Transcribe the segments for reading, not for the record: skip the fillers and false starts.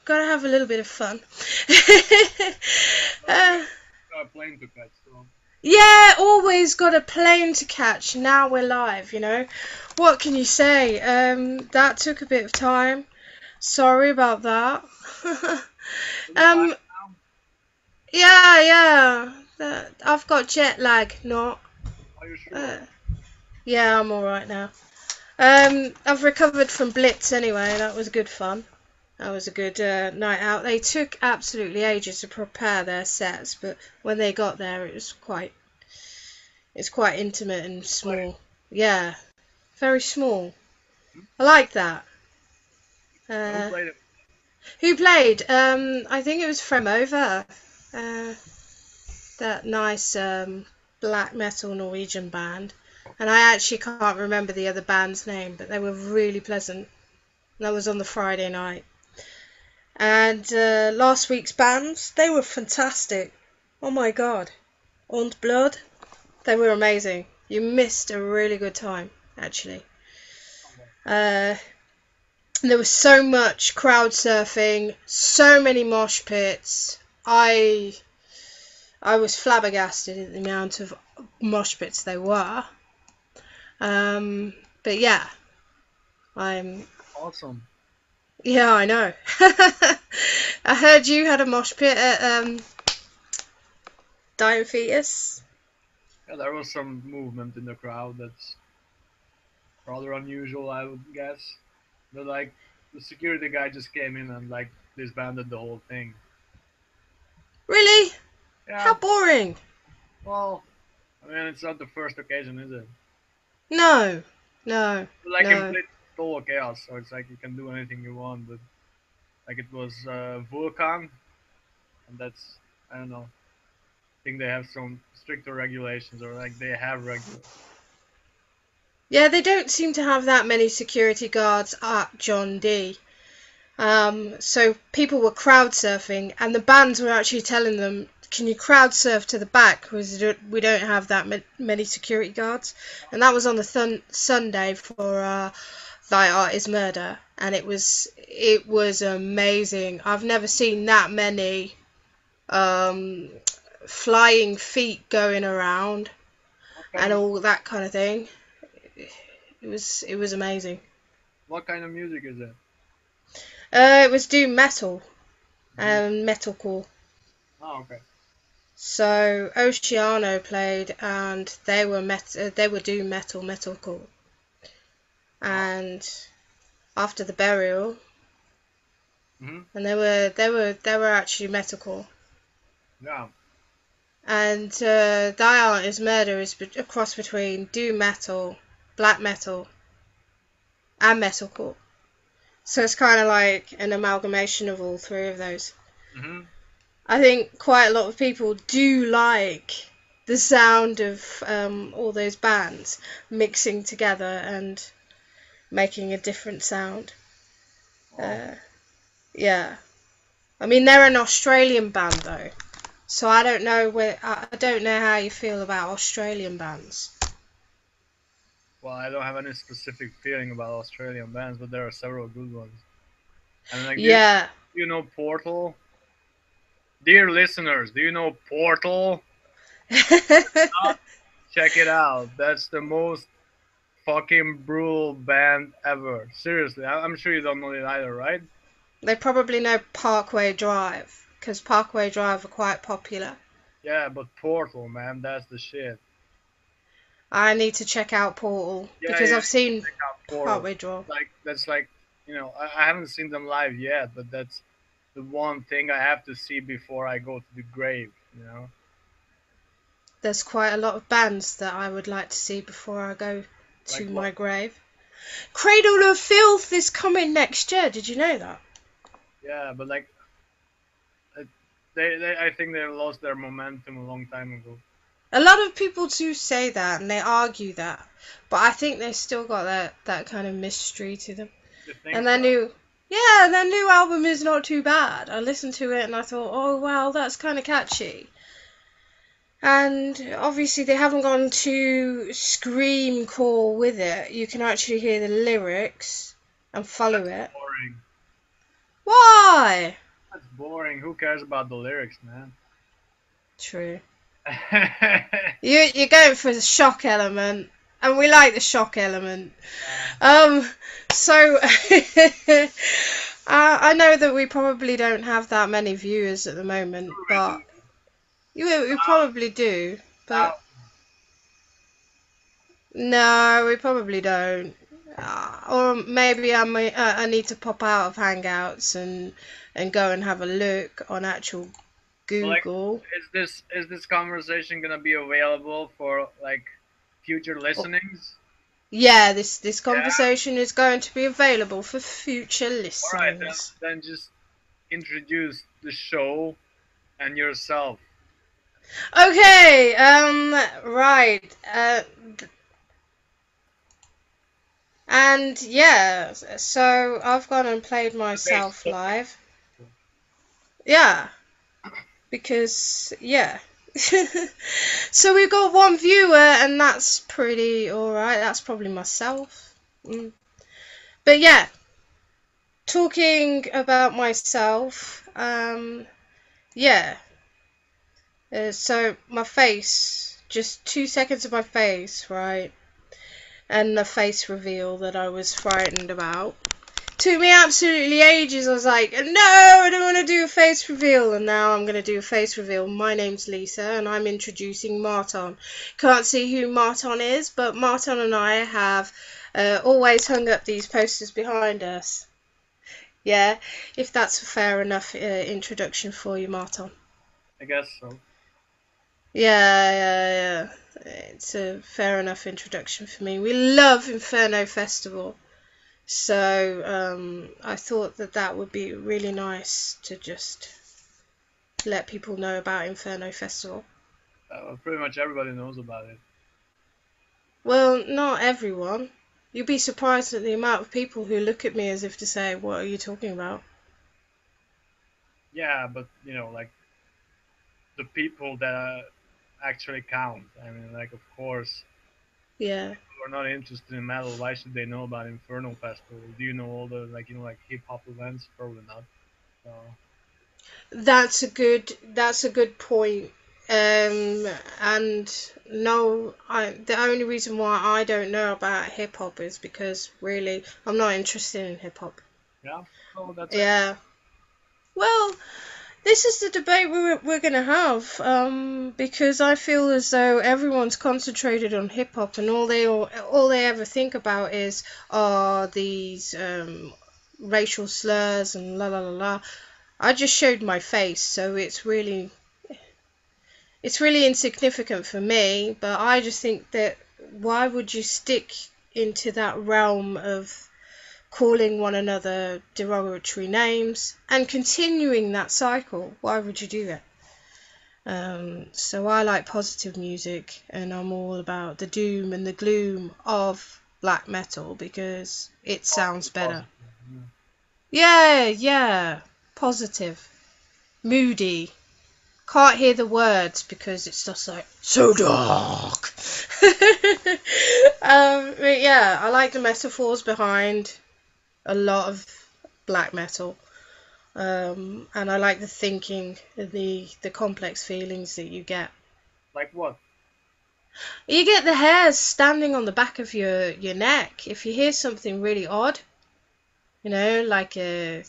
gotta have a little bit of fun. Got a plane to catch, so. Yeah, always got a plane to catch. Now we're live, you know. What can you say? That took a bit of time. Sorry about that. um, yeah. I've got jet lag, not. Are you sure? Yeah, I'm alright now. I've recovered from Blitz anyway. That was good fun. That was a good night out. They took absolutely ages to prepare their sets, but when they got there, it's quite intimate and small. Yeah, very small. I like that. Who played it? Who played? I think it was Fremova. That nice black metal Norwegian band. And I actually can't remember the other band's name, but they were really pleasant. That was on the Friday night. And last week's bands, they were fantastic. Oh my god. Und Blood, they were amazing. You missed a really good time, actually. There was so much crowd surfing, so many mosh pits. I was flabbergasted at the amount of mosh pits there were. But yeah, I'm Awesome. Yeah, I know. I heard you had a mosh pit at Dying Fetus. Yeah, there was some movement in the crowd that's rather unusual, I would guess. But like, the security guy just came in and like disbanded the whole thing. Really? How Yeah. boring. Well, I mean, it's not the first occasion, is it? No. Like in Blitz, total chaos, so it's like you can do anything you want. But like it was Vulcan, and that's, I don't know. I think they have some stricter regulations, or like they have regulations. Yeah, they don't seem to have that many security guards at John D. So people were crowd surfing, and the bands were actually telling them, "Can you crowd surf to the back? Because we don't have that many security guards." And that was on the Sunday for Thy Art Is Murder, and it was amazing. I've never seen that many flying feet going around and all that kind of thing. It was amazing. What kind of music is it? It was doom metal and metalcore. Oh, okay. So Oceano played, and they were doom metalcore. And after the burial, and they were actually metalcore. Yeah. And Thy Art Is Murder is a cross between doom metal, black metal, and metalcore. So it's kind of like an amalgamation of all three of those. I think quite a lot of people do like the sound of all those bands mixing together and making a different sound. Yeah. I mean, they're an Australian band though, so I don't know how you feel about Australian bands. Well, I don't have any specific feeling about Australian bands, but there are several good ones. And like, Yeah. do you know Portal? Dear listeners, do you know Portal? Check it out. That's the most fucking brutal band ever. Seriously, I'm sure you don't know it either, right? They probably know Parkway Drive, because Parkway Drive are quite popular. Yeah, but Portal, man, that's the shit. I need to check out Portal, because I've seen Parkway Drive. Like, that's like, I haven't seen them live yet, but that's the one thing I have to see before I go to the grave, There's quite a lot of bands that I would like to see before I go to my grave. Cradle of Filth is coming next year. Did you know that? Yeah, but like, I think they lost their momentum a long time ago. A lot of people do say that, and they argue that, but I think they still got that kind of mystery to them. And their new album is not too bad. I listened to it and I thought, oh wow, that's kind of catchy. And obviously they haven't gone to screamcore with it. You can actually hear the lyrics and follow it. Boring. Why? Why? That's boring. Who cares about the lyrics, man? True. You're going for the shock element, and we like the shock element. So I know that we probably don't have that many viewers at the moment, but we probably do. But no, we probably don't. Or maybe I need to pop out of Hangouts and go and have a look on actual Google. Like, is this conversation gonna be available for like future listenings? Yeah, this conversation is going to be available for future listenings. Alright, then just introduce the show and yourself. Okay, right. And yeah, so I've gone and played myself live. Yeah. Because, yeah. So we've got one viewer, and that's pretty alright. That's probably myself. But yeah, talking about myself, yeah. So my face, just 2 seconds of my face, right? And the face reveal that I was frightened about. Took me absolutely ages. I was like, no, I don't want to do a face reveal. And now I'm going to do a face reveal. My name's Lisa, and I'm introducing Márton. Can't see who Márton is, but Márton and I have always hung up these posters behind us. Yeah, if that's a fair enough introduction for you, Márton. I guess so. Yeah. It's a fair enough introduction for me. We love Inferno Festival. So I thought that would be really nice to just let people know about Inferno Festival. Pretty much everybody knows about it. Well, not everyone. You'd be surprised at the amount of people who look at me as if to say, what are you talking about? Yeah, but like the people that actually count. I mean, like, of course. Yeah. If people are not interested in metal, why should they know about Inferno Festival? Do you know all the like hip hop events? Probably not. So. That's a good point. And no, the only reason why I don't know about hip hop is because really I'm not interested in hip hop. Yeah. Oh, that's it. Well, this is the debate we're going to have, because I feel as though everyone's concentrated on hip hop, and all they ever think about is these racial slurs and la la la la. I just showed my face, so it's really insignificant for me. But I just think that why would you stick into that realm of calling one another derogatory names and continuing that cycle? Why would you do that? So I like positive music, and I'm all about the doom and the gloom of black metal because it sounds better. Yeah, positive, moody. Can't hear the words because it's just like so dark. But yeah, I like the metaphors behind a lot of black metal, and I like the thinking, the complex feelings that you get. Like what? You get the hairs standing on the back of your neck if you hear something really odd, like the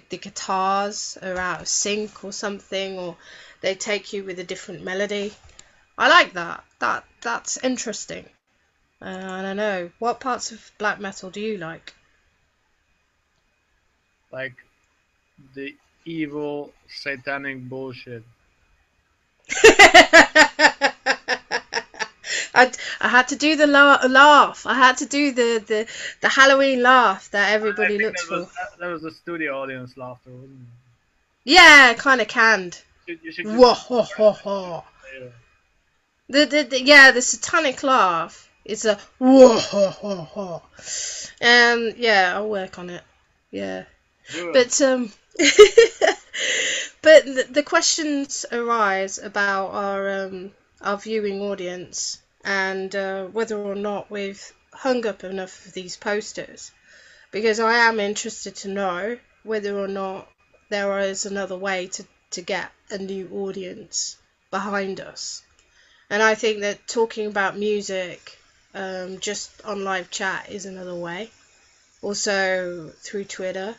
guitars are out of sync or something, or they take you with a different melody. I like that. That's interesting. I don't know, what parts of black metal do you like? Like the evil satanic bullshit. I had to do the laugh. I had to do the Halloween laugh that everybody looks for. That was the studio audience laughter, wasn't it? Yeah, kind of canned. You should The satanic laugh. It's a whoa. Yeah, I'll work on it. Yeah. But but the questions arise about our viewing audience, and whether or not we've hung up enough of these posters, because I am interested to know whether or not there is another way to get a new audience behind us. And I think that talking about music just on live chat is another way. Also through Twitter,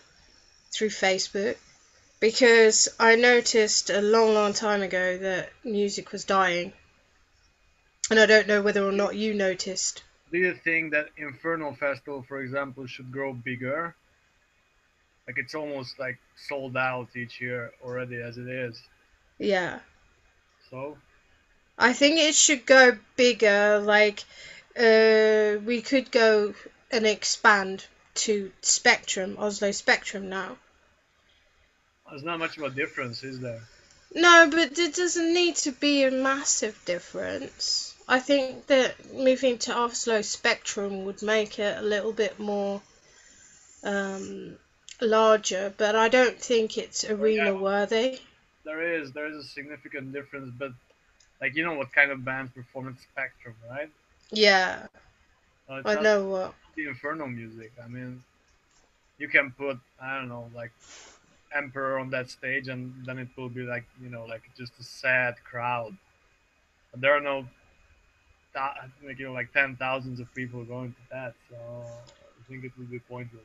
through Facebook, because I noticed a long time ago that music was dying. And I don't know whether or not you noticed. Do you think that Inferno Festival, for example, should grow bigger? Like it's almost like sold out each year already as it is. Yeah. So? I think it should go bigger, like we could go and expand to Spectrum, Oslo Spectrum now. There's not much of a difference, is there? No, but it doesn't need to be a massive difference. I think that moving to Oslo Spectrum would make it a little bit more larger, but I don't think it's arena worthy. There is a significant difference, but like you know what kind of bands perform at Spectrum, right? Yeah, It's I not know what. the Inferno music. I mean, you can put I don't know like Emperor on that stage, and then it will be like you know like just a sad crowd. But there are no like you know like 10,000s of people going to that, so I think it would be pointless.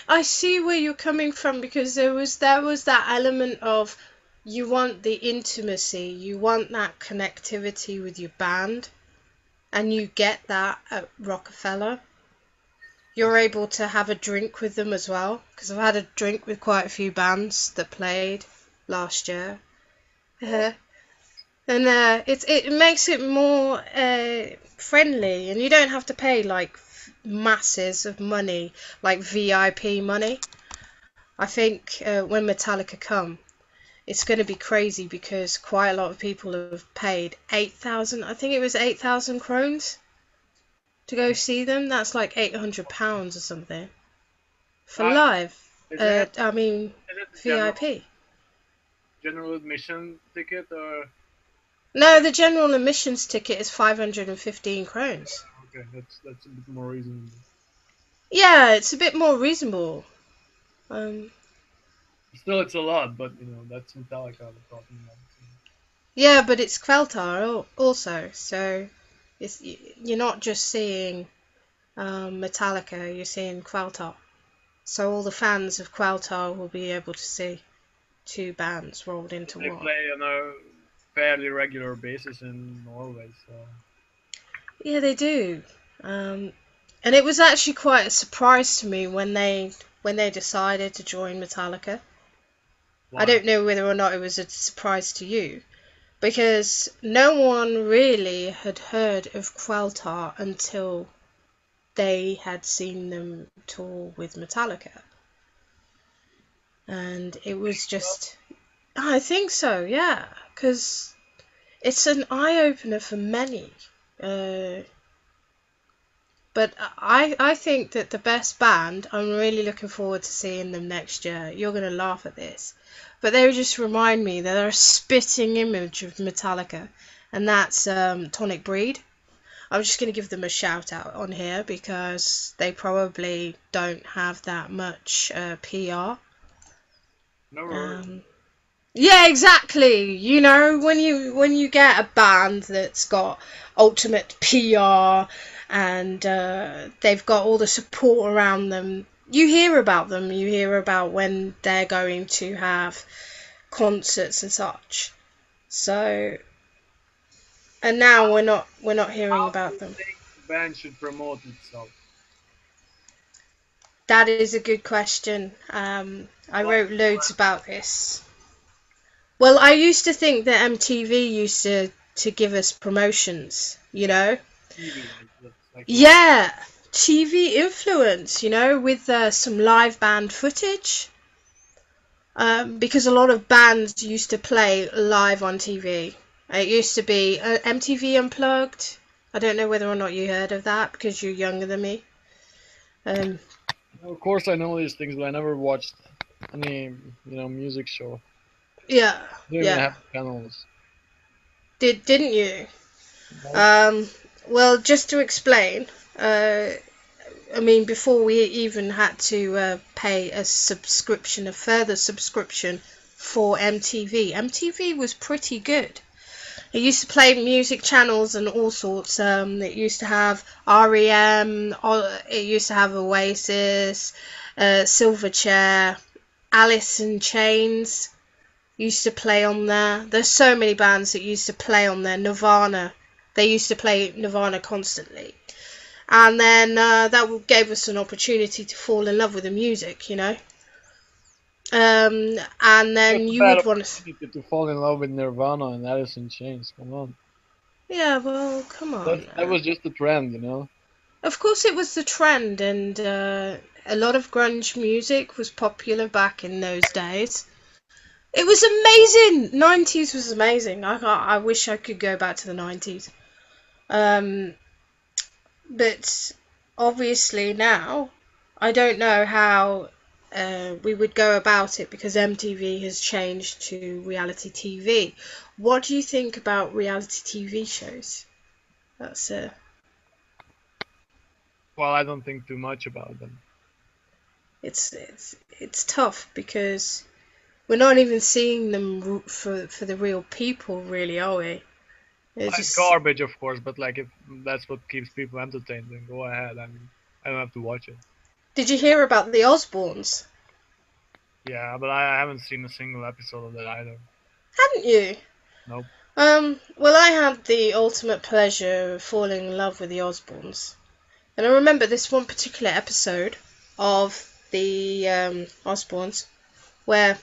I see where you're coming from, because there was that element of you want the intimacy, you want that connectivity with your band, and you get that at Rockefeller. You're able to have a drink with them as well, because I've had a drink with quite a few bands that played last year. And it makes it more friendly, and you don't have to pay like masses of money, like VIP money. I think when Metallica come, it's going to be crazy, because quite a lot of people have paid 8,000. I think it was 8,000 krones to go see them. That's like £800 or something for live. I mean, VIP. General admission ticket or? No, the general admissions ticket is 515 krones. Okay, that's a bit more reasonable. Yeah, it's a bit more reasonable. Still, it's a lot, but you know that's Metallica we're talking about. So. Yeah, but it's Kveltar also, so you're not just seeing Metallica, you're seeing Kveltar. So all the fans of Kveltar will be able to see two bands rolled into one. They play on a fairly regular basis in Norway, so. Yeah, they do. And it was actually quite a surprise to me when they decided to join Metallica. Why? I don't know whether or not it was a surprise to you, because no one really had heard of Kveltar until they had seen them tour with Metallica. And it was just, I think so, yeah, because it's an eye-opener for many. But I think that the best band, I'm really looking forward to seeing them next year. You're going to laugh at this. But they just remind me that they're a spitting image of Metallica. And that's Tonic Breed. I'm just going to give them a shout out on here, because they probably don't have that much PR. Yeah, exactly. You know, when you get a band that's got ultimate PR and they've got all the support around them, you hear about them. You hear about when they're going to have concerts and such. So, and now we're not hearing about them. How do you think the band should promote itself? That is a good question. I wrote loads about this. Well, I used to think that MTV used to give us promotions, you know? TV, like yeah, TV influence, you know, with some live band footage. Because a lot of bands used to play live on TV. It used to be MTV Unplugged. I don't know whether or not you heard of that, because you're younger than me. Of course I know these things, but I never watched any, music show. Yeah. They didn't even have channels. Didn't you? No. Well, just to explain, I mean, before we even had to pay a further subscription for MTV. MTV was pretty good. It used to play music channels and all sorts. It used to have REM. It used to have Oasis, Silverchair, Alice in Chains used to play on there. There's so many bands that used to play on there. Nirvana. They used to play Nirvana constantly. And then that gave us an opportunity to fall in love with the music, you know. And then you would want to fall in love with Nirvana and Alice in Chains. Come on. Yeah, well, come on. That was just a trend, you know. Of course, it was the trend, and a lot of grunge music was popular back in those days. It was amazing. 90s was amazing. I wish I could go back to the 90s. But obviously now, I don't know how we would go about it because MTV has changed to reality TV. What do you think about reality TV shows? That's Well, I don't think too much about them. It's tough because we're not even seeing them for the real people, really, are we? Like just garbage, of course, but like if that's what keeps people entertained, then go ahead. I mean, I don't have to watch it. Did you hear about the Osbournes? Yeah, but I haven't seen a single episode of that either. Haven't you? Nope. Well, I had the ultimate pleasure of falling in love with the Osbournes. And I remember this one particular episode of the Osbournes where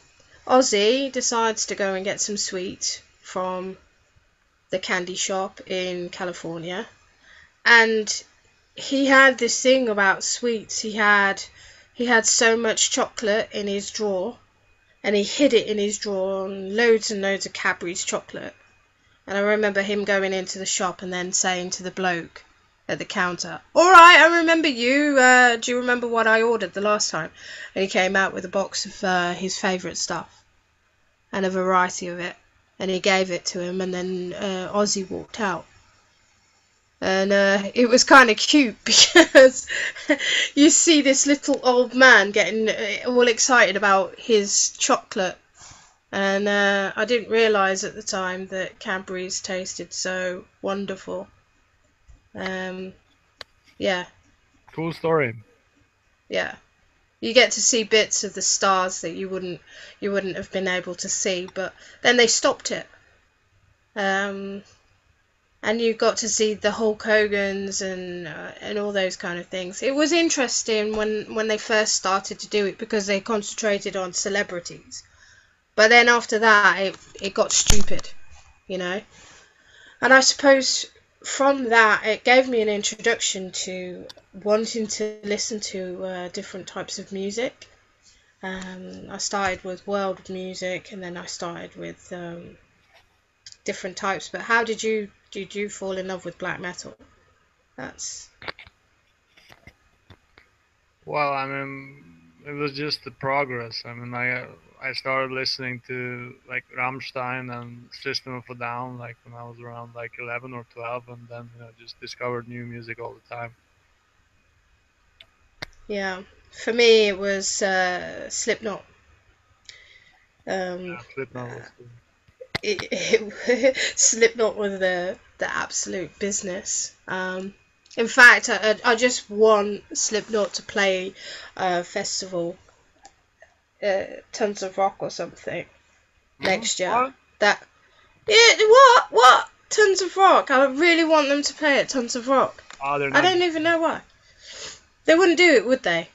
Ozzy decides to go and get some sweets from the candy shop in California. And he had this thing about sweets. He had so much chocolate in his drawer, and he hid it in his drawer, and loads of Cadbury's chocolate. And I remember him going into the shop and then saying to the bloke at the counter, "All right, I remember you. Do you remember what I ordered the last time?" And he came out with a box of his favourite stuff and a variety of it, and he gave it to him, and then Ozzy walked out. And it was kind of cute because you see this little old man getting all excited about his chocolate. And I didn't realise at the time that Cadbury's tasted so wonderful. Yeah. Cool story. Yeah. You get to see bits of the stars that you wouldn't have been able to see, but then they stopped it. And you got to see the Hulk Hogan's and all those kind of things. It was interesting when they first started to do it because they concentrated on celebrities. But then after that, it got stupid, you know. And I suppose from that, it gave me an introduction to wanting to listen to different types of music. I started with world music, and then I started with different types. But how did you fall in love with black metal? Well, I mean, it was just the progress. I mean, I started listening to like Rammstein and System of a Down like when I was around like 11 or 12, and then just discovered new music all the time. Yeah, for me it was Slipknot. Slipknot was cool. Slipknot was the absolute business. In fact, I just want Slipknot to play a festival, Tons of Rock or something, next year. What? What? Tons of Rock. I really want them to play at Tons of Rock. I don't even know why. They wouldn't do it, would they?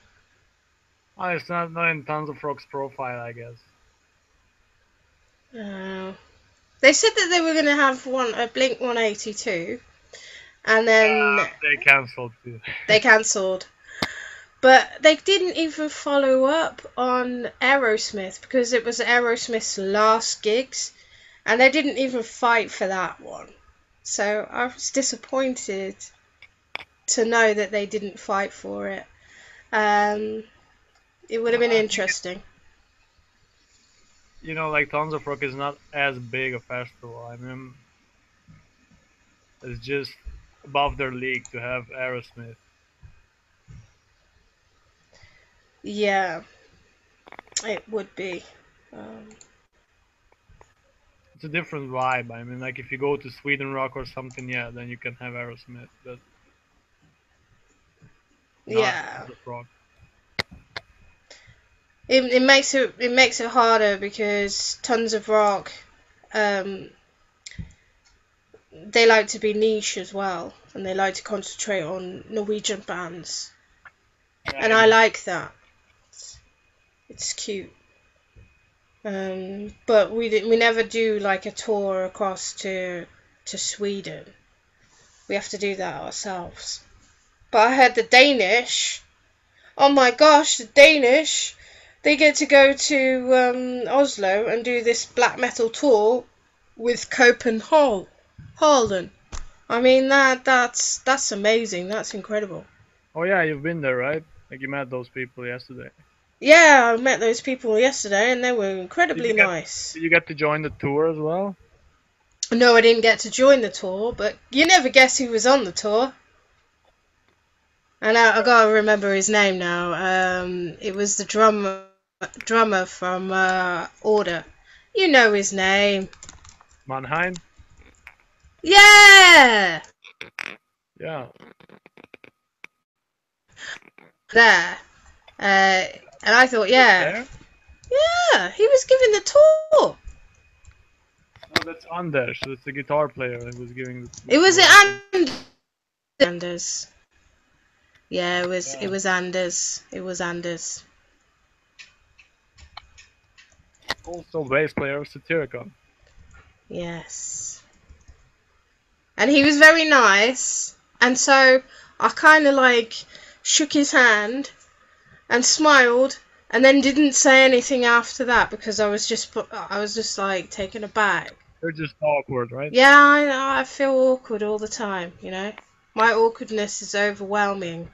Oh, it's not in Tons of Rock's profile, I guess. They said that they were going to have a Blink 182, and then they cancelled too. They cancelled, but they didn't even follow up on Aerosmith because it was Aerosmith's last gigs, and they didn't even fight for that one. So I was disappointed to know that they didn't fight for it. It would have been interesting. Like Tons of Rock is not as big a festival. I mean, it's just above their league to have Aerosmith. Yeah, it would be. Um, It's a different vibe. I mean, like if you go to Sweden rock or something, yeah, then you can have Aerosmith, but not yeah, the rock. it makes it harder because tons of rock, um, they like to be niche as well, and they like to concentrate on Norwegian bands, Yeah, and I like that. It's cute. But we never do like a tour across to Sweden. We have to do that ourselves. But I heard the Danish. Oh my gosh, the Danish! They get to go to Oslo and do this black metal tour with Copenhagen. I mean that's amazing. That's incredible. Oh yeah, you've been there, right? Like you met those people yesterday. Yeah, I met those people yesterday and they were Did incredibly you get nice. Did you get to join the tour as well? No, I didn't get to join the tour, but you never guess who was on the tour. I gotta remember his name now. It was the drummer from Order. You know his name. Mannheim? Yeah, Yeah. there. And I thought, yeah, There? yeah, he was giving the tour. Oh, that's Anders. That's the guitar player who was giving the It was tour, I think. Anders. Yeah, it Yeah. was Anders. It was Anders. Also bass player of Satyricon. Yes. And he was very nice. And so I kind of like shook his hand and smiled and then didn't say anything after that because I was just like taken aback. They're just awkward, right? Yeah, I feel awkward all the time, you know. My awkwardness is overwhelming.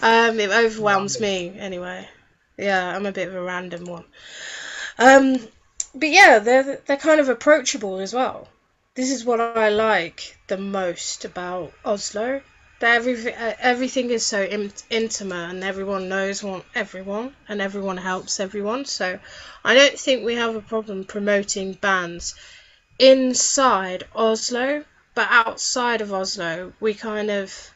It overwhelms Random. me anyway. Yeah, I'm a bit of a random one. Um, but yeah, they're kind of approachable as well. This is what I like the most about Oslo. That everything is so intimate and everyone knows everyone and everyone helps everyone. So I don't think we have a problem promoting bands inside Oslo, but outside of Oslo, we kind of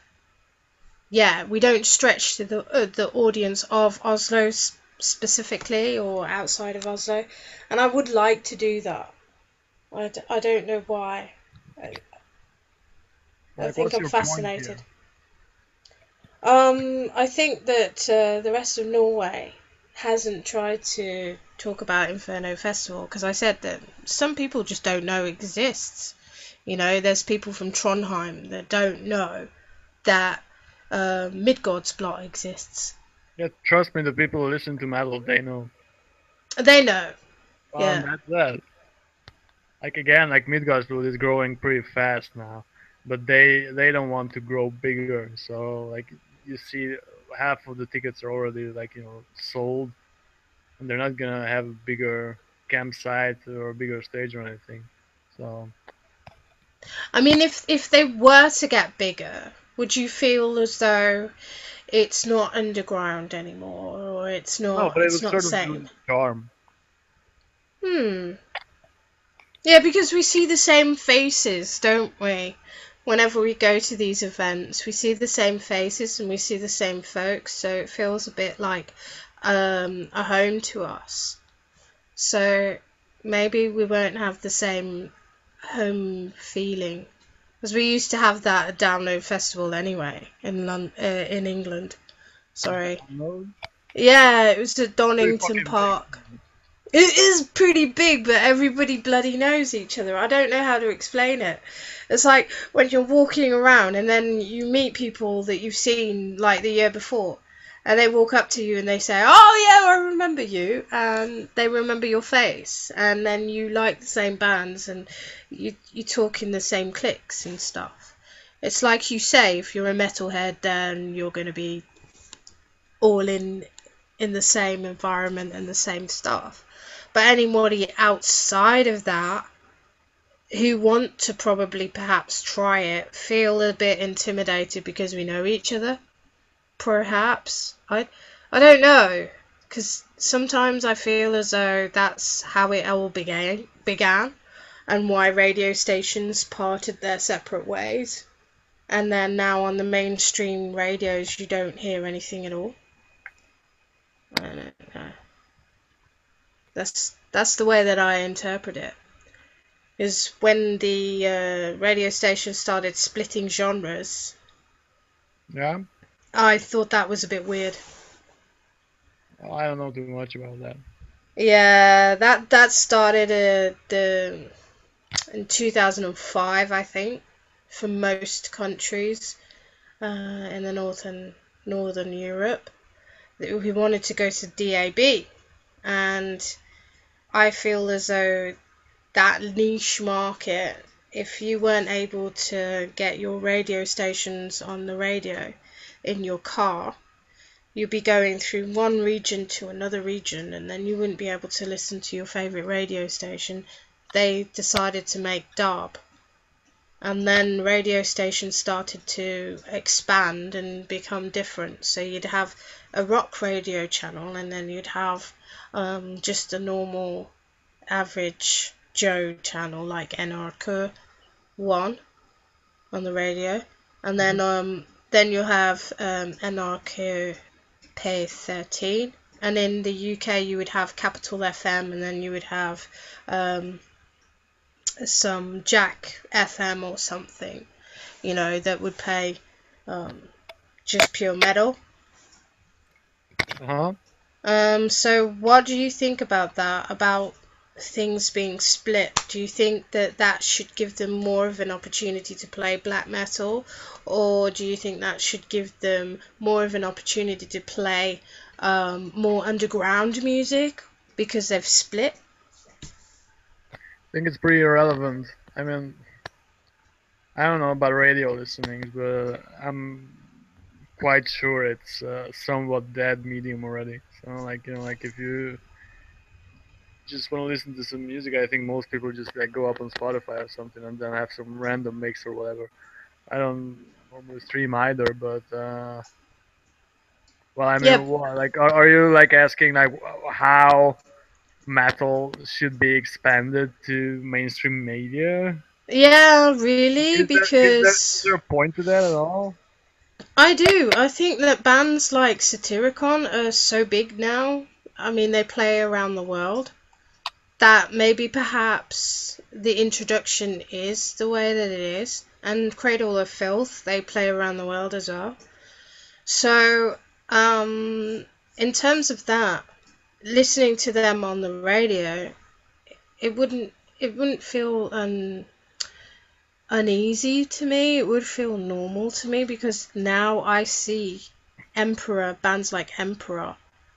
we don't stretch to the audience of Oslo specifically or outside of Oslo, and I would like to do that. I don't know why. I, I Like, think what's I'm your point fascinated. here? I think that the rest of Norway hasn't tried to talk about Inferno Festival because I said that some people just don't know it exists. You know, there's people from Trondheim that don't know that Midgardsblot exists. Yeah, trust me, the people who listen to metal, they know. They know, And yeah. that's that. Like again, like Midgardsblot is growing pretty fast now, but they don't want to grow bigger. So like you see, half of the tickets are already like sold, and they're not gonna have a bigger campsite or a bigger stage or anything. So I mean, if they were to get bigger, would you feel as though it's not underground anymore, or no, but it it's would not the sort of lose same? its charm. Hmm. Yeah, because we see the same faces, don't we? Whenever we go to these events, we see the same faces and we see the same folks, so it feels a bit like a home to us. So maybe we won't have the same home feeling because we used to have that at Download Festival anyway in England. Sorry. No, Yeah, it was at pretty Donington fucking big. Park. It is pretty big, but everybody bloody knows each other. I don't know how to explain it. It's like when you're walking around and then you meet people that you've seen like the year before, and they walk up to you and they say, "Oh yeah, I remember you," and they remember your face, and then you like the same bands and you talk in the same cliques and stuff. It's like you say, if you're a metalhead, then you're going to be all in the same environment and the same stuff. But anybody outside of that who want to probably perhaps try it feel a bit intimidated because we know each other. perhaps. I don't know, because sometimes I feel as though that's how it all began, and why radio stations parted their separate ways. And then now on the mainstream radios, you don't hear anything at all. I don't know. That's the way that I interpret it. Is when the radio station started splitting genres. Yeah. I thought that was a bit weird. Well, I don't know too much about that. Yeah, that started in 2005, I think, for most countries in the northern Europe. We wanted to go to DAB, and I feel as though that niche market, if you weren't able to get your radio stations on the radio in your car, you'd be going through one region to another region, and then you wouldn't be able to listen to your favorite radio station. They decided to make DAB, and then radio stations started to expand and become different. So you'd have a rock radio channel, and then you'd have just a normal average Joe channel like NRK 1 on the radio, and then you have NRK P13, and in the UK you would have Capital FM, and then you would have some Jack FM or something, that would play just pure metal. So what do you think about that, about things being split? Do you think that should give them more of an opportunity to play black metal, or do you think that should give them more of an opportunity to play more underground music because they've split? I think it's pretty irrelevant. I mean, I don't know about radio listening, but I'm quite sure it's somewhat dead medium already. So like if you just want to listen to some music, I think most people just like go up on Spotify or something and then have some random mix or whatever. I don't normally stream either, but well, I mean, Yep. like, are you like asking like how metal should be expanded to mainstream media? Yeah, really, Is because there a point to that at all? I do. I think that bands like Satyricon are so big now. I mean, they play around the world, that maybe perhaps the introduction is the way that it is. And Cradle of Filth, they play around the world as well. So, in terms of that, listening to them on the radio, it wouldn't feel uneasy to me. It would feel normal to me, because now I see bands like Emperor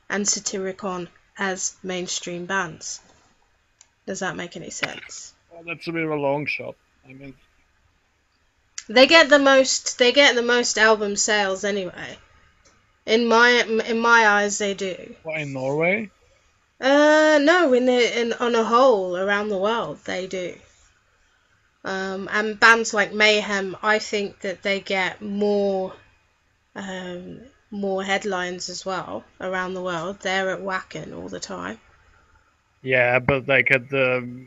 and Satyricon as mainstream bands. Does that make any sense? Well, that's a bit of a long shot. I mean, they get the most album sales anyway. In my eyes, they do. why in Norway? No, on a whole around the world they do. And bands like Mayhem, I think that they get more headlines as well around the world. They're at Wacken all the time. Yeah, but like at the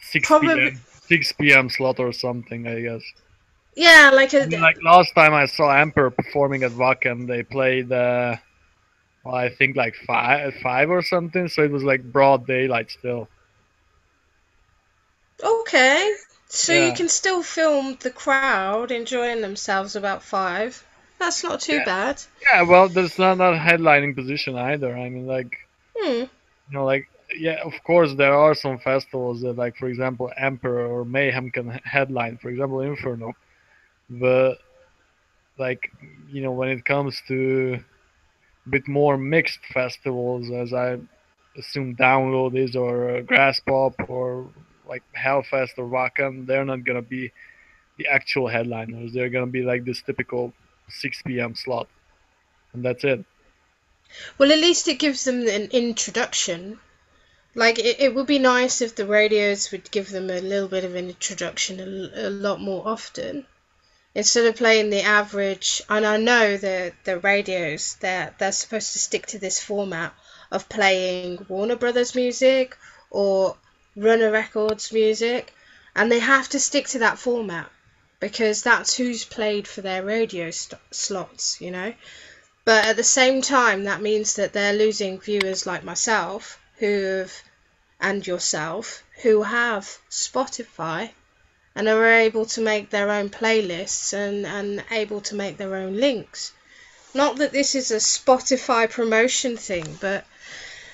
6 p.m. slot or something, I guess. Yeah, like last time I saw Emperor performing at Wacken, they played I think like five or something, so it was like broad daylight still. Okay, so yeah. You can still film the crowd enjoying themselves about 5. That's not too bad. Yeah, well, that's not a headlining position either. I mean, like, yeah, of course there are some festivals that, like, for example, Emperor or Mayhem can headline, for example, Inferno. But, like, when it comes to a bit more mixed festivals, as I assume Download is, or Grasspop, or like Hellfest or Wacken, they're not gonna be the actual headliners. They're gonna be like this typical 6 p.m. slot, and that's it. Well, at least it gives them an introduction. Like, it would be nice if the radios would give them a little bit of an introduction a lot more often. instead of playing the average, and I know the radios, they're supposed to stick to this format of playing Warner Brothers music or Runner Records music, and they have to stick to that format because that's who's played for their radio slots, you know. But at the same time, that means that they're losing viewers like myself and yourself who have Spotify and are able to make their own playlists and able to make their own links. Not that this is a Spotify promotion thing, but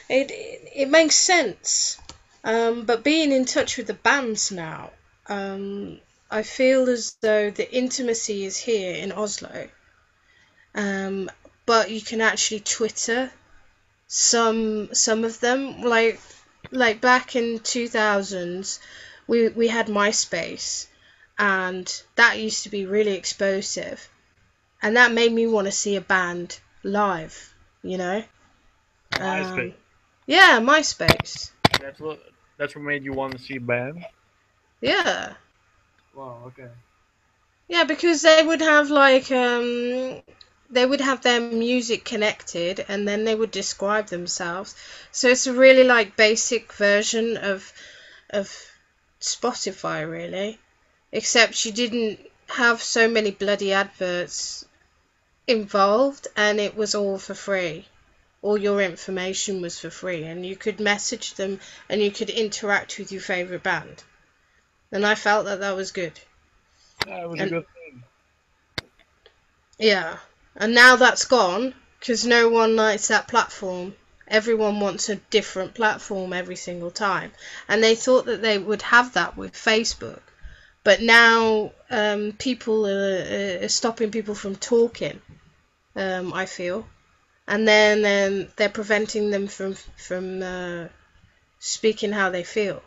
it makes sense. But being in touch with the bands now, I feel as though the intimacy is here in Oslo. But you can actually Twitter some of them, like back in 2000s, we had MySpace, and that used to be really explosive, and that made me want to see a band live, you know. MySpace. Yeah, MySpace. That's what made you want to see a band? Yeah. Wow, okay. Yeah, because they would have like they would have their music connected, and then they would describe themselves. So it's a really like basic version of Spotify, really, except you didn't have so many bloody adverts involved, and it was all for free. All your information was for free, and you could message them and you could interact with your favorite band, and I felt that was good. Yeah, it was a good thing. Yeah, and now that's gone because no one likes that platform. Everyone wants a different platform every single time, and they thought that they would have that with Facebook, but now people are stopping people from talking, I feel, and then they're preventing them from speaking how they feel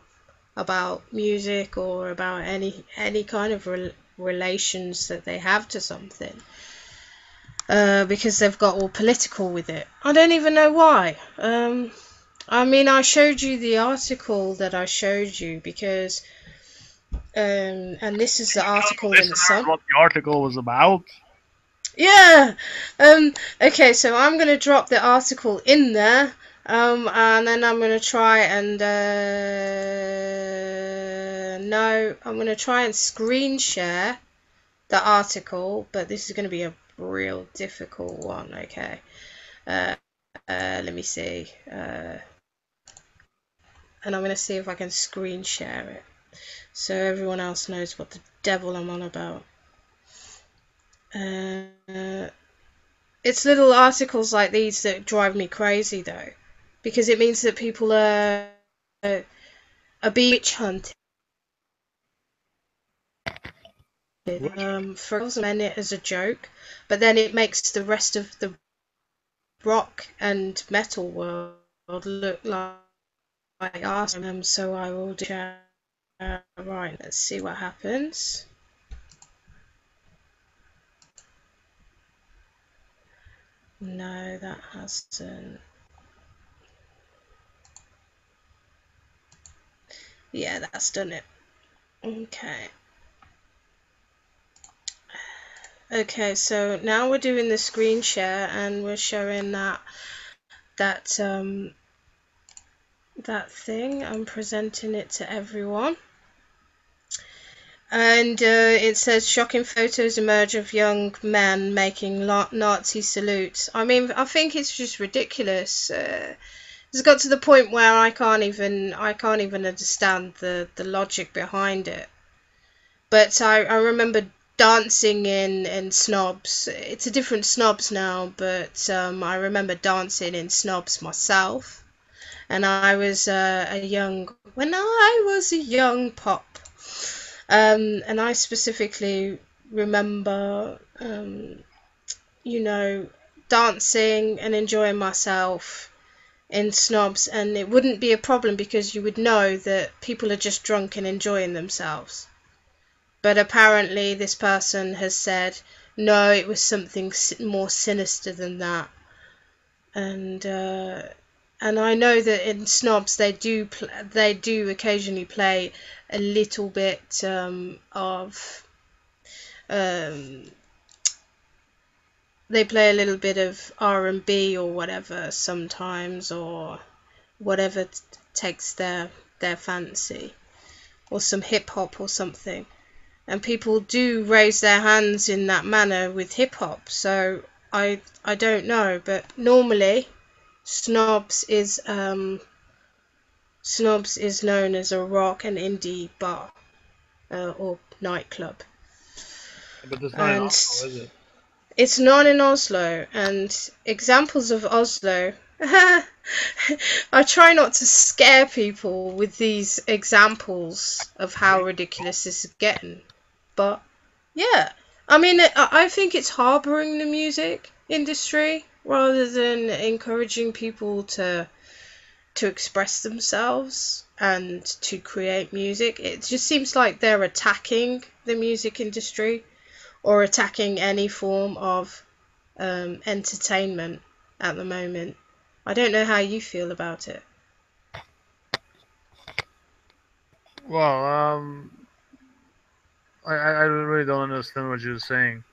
about music or about any kind of relations that they have to something, because they've got all political with it. I don't even know why. I mean, I showed you the article that I showed you because and this is the article in the Sun. What the article was about? Yeah. Okay, so I'm going to drop the article in there, and then I'm going to try and no, I'm going to try and screen share the article, but this is going to be a real difficult one. Okay. Let me see. And I'm going to see if I can screen share it so everyone else knows what the devil I'm on about. It's little articles like these that drive me crazy, though, because it means that people are beach hunted. For girls and men it as a joke, but then it makes the rest of the rock and metal world look like awesome. So I will do right. Let's see what happens. No, that hasn't. Yeah, that's done it. Okay. Okay, so now we're doing the screen share and we're showing that thing. I'm presenting it to everyone. And it says shocking photos emerge of young men making Nazi salutes. I mean, I think it's just ridiculous. It's got to the point where I can't even understand the logic behind it. But I remember dancing in Snobs. It's a different Snobs now, but I remember dancing in Snobs myself. And I was when I was a young pop. And I specifically remember, you know, dancing and enjoying myself in Snobs, and it wouldn't be a problem because you would know that people are just drunk and enjoying themselves. But apparently this person has said, no, it was something more sinister than that. And I know that in Snobs they do occasionally play a little bit of um, they play a little bit of R&B or whatever sometimes, or whatever takes their fancy, or some hip hop or something. And people do raise their hands in that manner with hip hop. So I don't know, but normally Snobs is known as a rock and indie bar or nightclub. But it's not in And Oslo, is it? it's not in Oslo. And examples of Oslo, I try not to scare people with these examples of how ridiculous this is getting. But yeah, I mean, I think it's harboring the music industry rather than encouraging people to express themselves and to create music. It just seems like they're attacking the music industry or attacking any form of entertainment at the moment. I don't know how you feel about it. Well, I really don't understand what you're saying.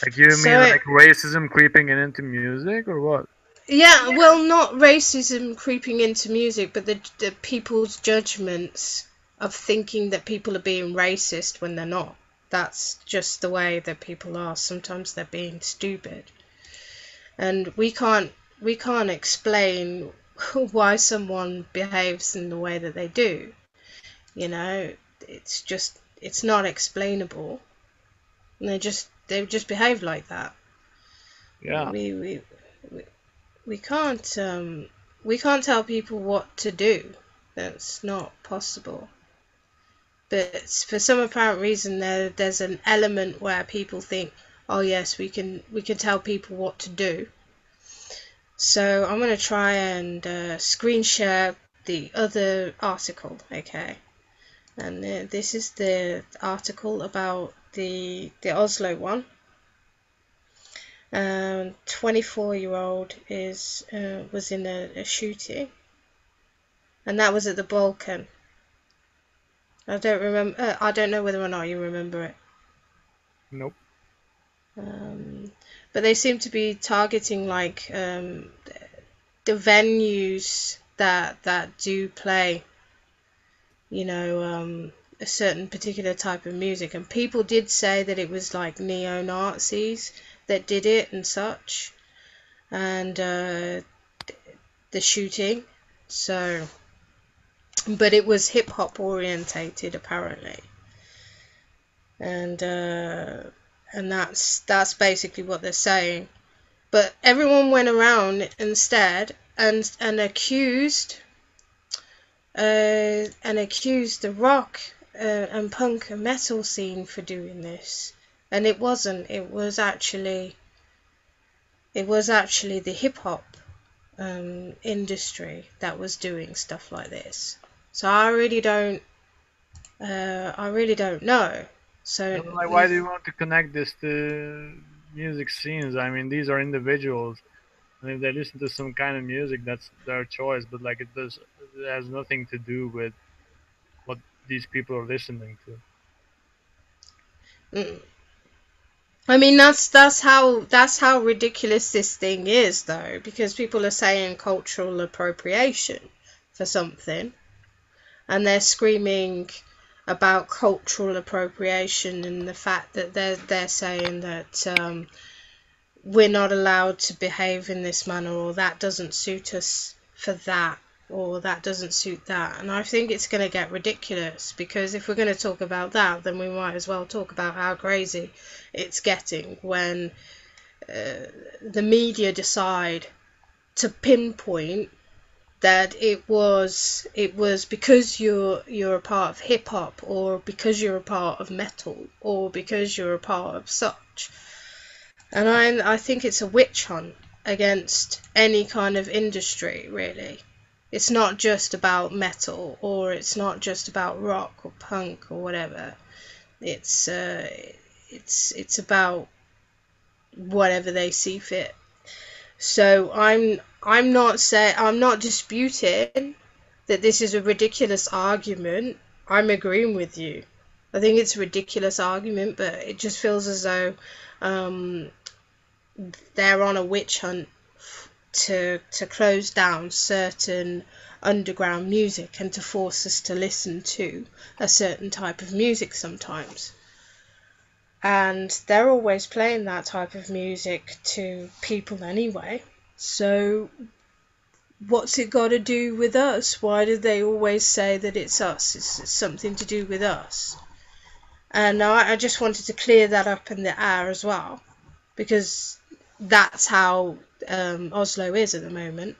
Like, you mean So like racism creeping into music, or what? yeah, well, not racism creeping into music, but the people's judgments of thinking that people are being racist when they're not. That's just the way that people are. Sometimes they're being stupid, and we can't explain why someone behaves in the way that they do. You know, it's not explainable. And they just behave like that. Yeah. We we can't we can't tell people what to do. That's not possible. But for some apparent reason, there's an element where people think, oh yes, we can tell people what to do. So I'm gonna try and screen share the other article, okay? And this is the article about the Oslo one. 24-year-old was in a shooting, and that was at the Balkan. I don't remember. I don't know whether or not you remember it. Nope. But they seem to be targeting like the venues that do play, a certain particular type of music, and people did say that it was like neo-Nazis that did it and such, and the shooting. So, but it was hip hop orientated apparently, and that's basically what they're saying. But everyone went around instead and accused the rock and punk and metal scene for doing this, and it wasn't. It was actually the hip hop industry that was doing stuff like this. So I really don't know. So Like, why do you want to connect this to music scenes? I mean, these are individuals, and if they listen to some kind of music, that's their choice. But like, it has nothing to do with what these people are listening to. I mean, that's how ridiculous this thing is, though, because people are saying cultural appropriation for something, and they're screaming about cultural appropriation and the fact that they're saying that we're not allowed to behave in this manner, or that doesn't suit us for that, or that doesn't suit that. And I think it's going to get ridiculous, because if we're going to talk about that, then we might as well talk about how crazy it's getting when the media decide to pinpoint that it was because you're a part of hip hop, or because you're a part of metal, or because you're a part of such. And I think it's a witch hunt against any kind of industry, really. It's not just about metal, or it's not just about rock or punk or whatever. It's about whatever they see fit. So I'm not disputing that this is a ridiculous argument. I'm agreeing with you. I think it's a ridiculous argument, but it just feels as though they're on a witch hunt to close down certain underground music and to force us to listen to a certain type of music sometimes. And they're always playing that type of music to people anyway. So what's it got to do with us? Why do they always say that it's us? It's something to do with us. And I just wanted to clear that up in the air as well, because that's how Oslo is at the moment.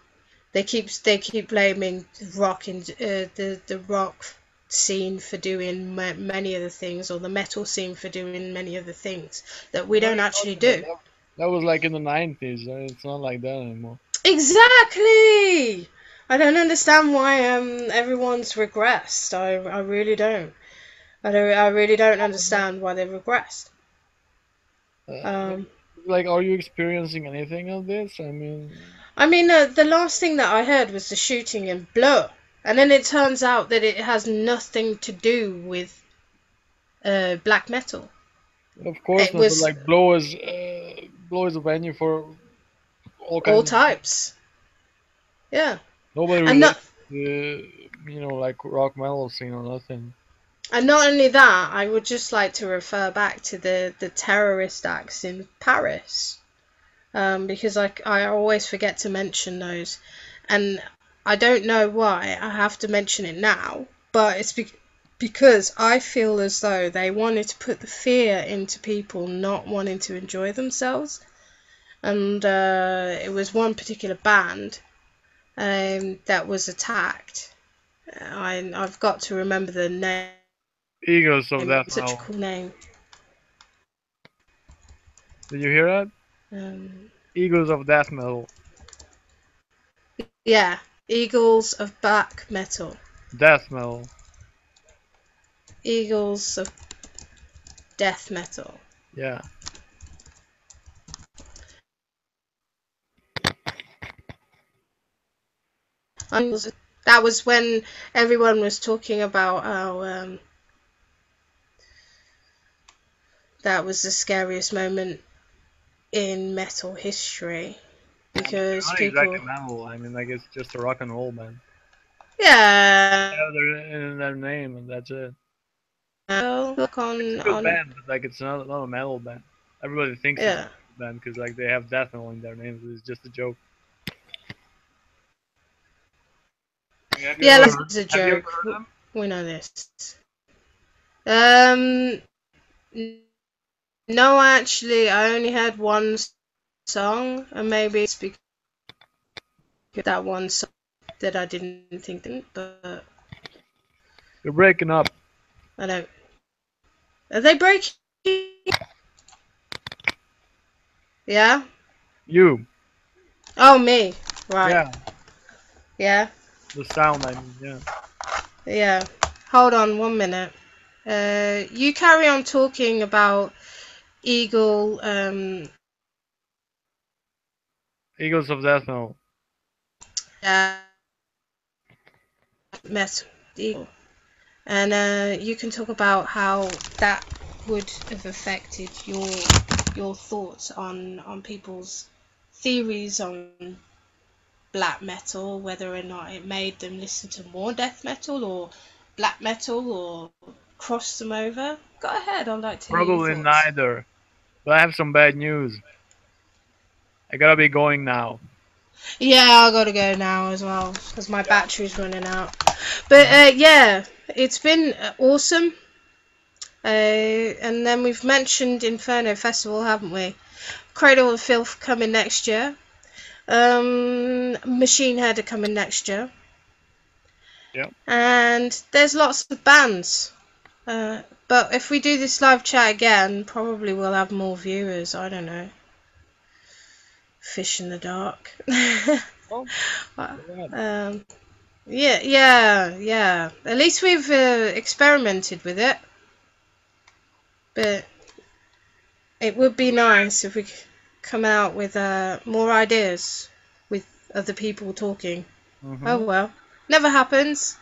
They keep blaming rock in the rock scene for doing many of the things, or the metal scene for doing many of the things that we don't actually do. That was like in the 90s. It's not like that anymore. Exactly. I don't understand why everyone's regressed. I really don't. I really don't understand why they've regressed. Like, are you experiencing anything of this? I mean, the last thing that I heard was the shooting in Blur, and then it turns out that it has nothing to do with black metal. Of course It not. was But like, Blow is a venue for all types. Yeah. Nobody And relates not to, like rock metal scene or nothing. and not only that, I would just like to refer back to the terrorist acts in Paris. Because I always forget to mention those, and I don't know why I have to mention it now, but it's because I feel as though they wanted to put the fear into people not wanting to enjoy themselves, and it was one particular band that was attacked. I've got to remember the name. Eagles of Death Such a Metal. cool name. Did you hear that? Eagles of Death Metal. Yeah, Eagles of Black Metal. Death Metal. Eagles of Death Metal. Yeah. That was when everyone was talking about how that was the scariest moment in metal history, because Not people. exactly metal. I mean, like, it's just a rock and roll band. Yeah. In their name, and that's it. Look It's a good band, but like, it's not a metal band. Everybody thinks it's a metal band because like they have death metal in their names. It's just a joke. Yeah, it's a joke. We know this. No, actually, I only heard one song, and maybe it's because that one song that I didn't think of, but you're breaking up. I don't. Are they breaking? Yeah. You. Oh, me. Right. Yeah. Yeah. The sound, I mean, yeah. Yeah. Hold on 1 minute. You carry on talking about Eagles of Death Metal. Metal Eagle, and you can talk about how that would have affected your thoughts on people's theories on black metal, whether or not it made them listen to more death metal or black metal or cross them over. Go ahead, I'd like to hear your Probably thoughts. neither. But I have some bad news. I gotta be going now. Yeah, I gotta go now as well because my battery's running out. But yeah, it's been awesome. And then we've mentioned Inferno Festival, haven't we? Cradle of Filth coming next year. Machine Head are coming next year. Yep. And there's lots of bands. But if we do this live chat again, probably we'll have more viewers. I don't know. Fish in the dark. Yeah. At least we've experimented with it. But it would be nice if we come out with more ideas with other people talking. Oh well. Never happens.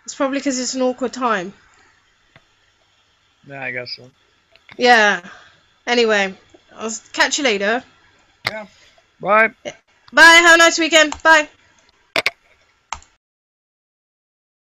It's probably because it's an awkward time. Yeah, I guess so. Yeah. Anyway, I'll catch you later. Yeah. Bye. Bye. Have a nice weekend. Bye.